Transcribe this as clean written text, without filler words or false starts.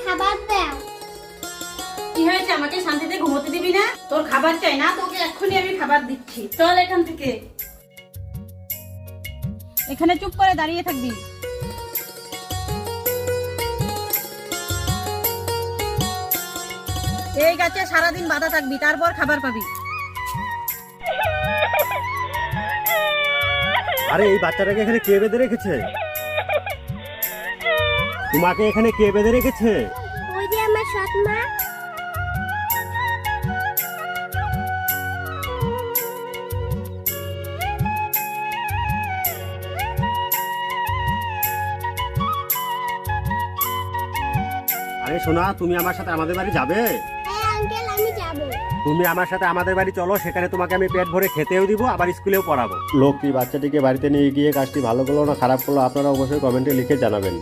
খাবার দাও। কি হয়েছে, আমাকে শান্তিতে ঘুমোতে দিবি না? তোর খাবার চাই না? তোকে এক্ষুনি আমি খাবার দিচ্ছি, চল এখান থেকে। এখানে চুপ করে দাঁড়িয়ে থাকবি। এই গাছে সারাদিন বাঁধা থাকবি, তারপর খাবার পাবি। আরে এই বাচ্চাটাকে এখানে কে বেঁধে রেখেছে? তোমাকে এখানে কে বেঁধে রেখেছে? ওই যে আমার সৎ মা। আরে সোনা, তুমি আমার সাথে আমাদের বাড়ি যাবে? হ্যাঁ আঙ্কেল, আমি যাব। তুমি আমার সাথে আমাদের বাড়ি চলো, সেখানে তোমাকে আমি পেট ভরে খেতেও দিব, আবার স্কুলেও পড়াবো। লোকটি বাচ্চাটিকে বাড়িতে নিয়ে গিয়ে কাজটি ভালো করলো না খারাপ করলো আপনারা অবশ্যই কমেন্টে লিখে জানাবেন।